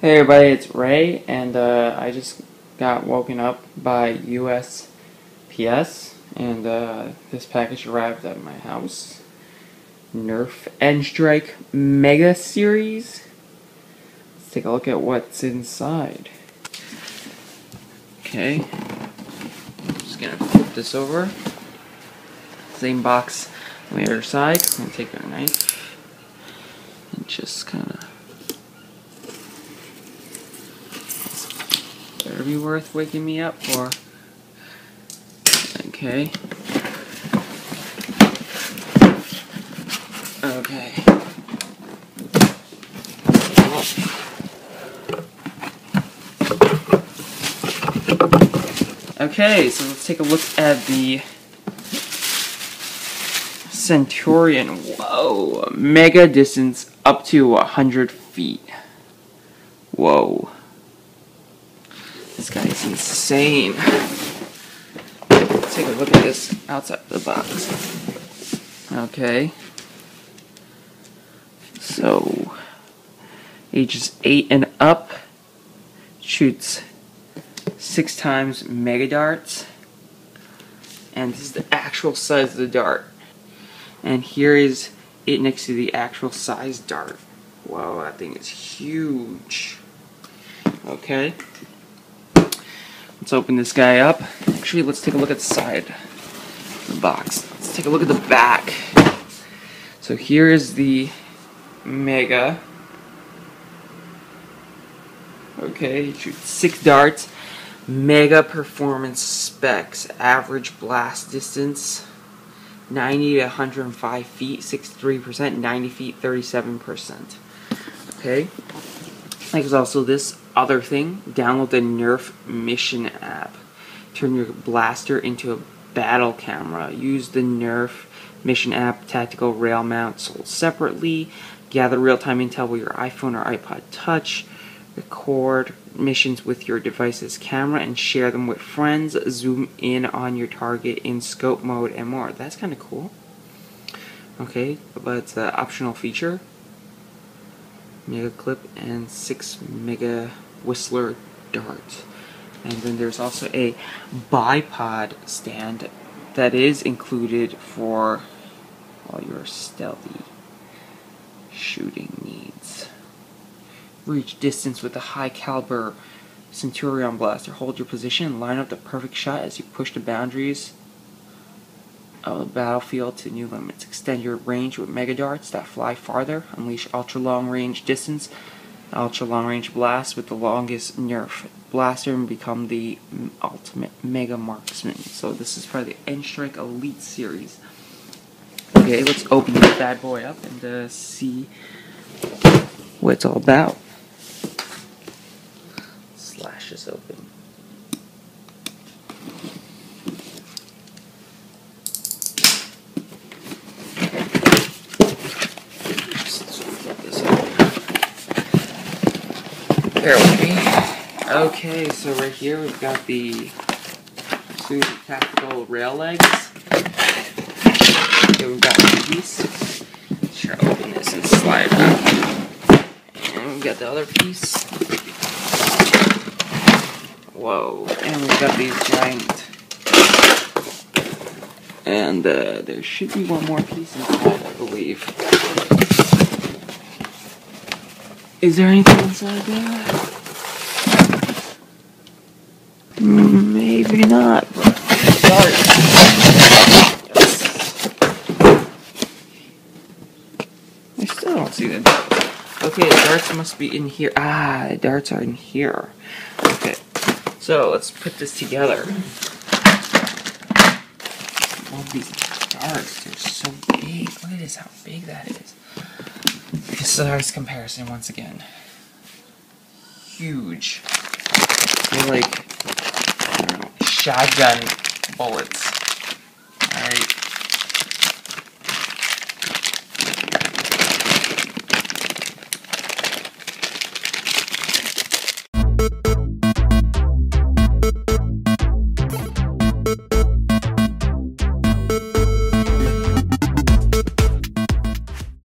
Hey everybody, it's Ray, and I just got woken up by USPS, and this package arrived at my house. Nerf N-Strike Mega Series. Let's take a look at what's inside. Okay, I'm just gonna flip this over. Same box on the other side. I'm gonna take a knife and just kinda. Better be worth waking me up for. Okay. Okay. Okay, so let's take a look at the Centurion. Whoa, mega distance up to 100 feet. Whoa. This guy is insane. Let's take a look at this outside the box. Okay. So, ages 8 and up, shoots 6 times mega darts. And this is the actual size of the dart. And here is it next to the actual size dart. Whoa, that thing is huge. Okay. Let's open this guy up. Actually, let's take a look at the side of the box. Let's take a look at the back. So here is the Mega. Okay, it shoots 6 darts. Mega performance specs. Average blast distance 90 to 105 feet, 63%. 90 feet, 37%. Okay. There's also this other thing. Download the Nerf Mission app. Turn your blaster into a battle camera. Use the Nerf Mission app tactical rail mount sold separately. Gather real-time intel with your iPhone or iPod Touch. Record missions with your device's camera and share them with friends. Zoom in on your target in scope mode and more. That's kind of cool. Okay, but it's an optional feature. Mega clip and 6 mega whistler dart. And then there's also a bipod stand that is included for all your stealthy shooting needs. Reach distance with a high caliber Centurion blaster. Hold your position and line up the perfect shot as you push the boundaries of the battlefield to new limits. Extend your range with mega darts that fly farther. Unleash ultra long range distance, ultra long range blast with the longest Nerf blaster and become the ultimate mega marksman. So this is part of the N-Strike Elite series. Okay, let's open this bad boy up and see what it's all about. Slash this open. Bear with me. Okay, so right here we've got the tactical rail legs. Okay, we've got one piece. Let's try to open this and slide it out. And we've got the other piece. Whoa. And we've got these giant. And there should be one more piece inside, I believe. Is there anything inside there? Maybe not, but sorry. I still don't see the darts. Okay, the darts must be in here. Ah, the darts are in here. Okay, so let's put this together. All these darts, they're so big. Look at this, how big that is. Size comparison once again. Huge. They're like, I don't know, shotgun bullets. Alright.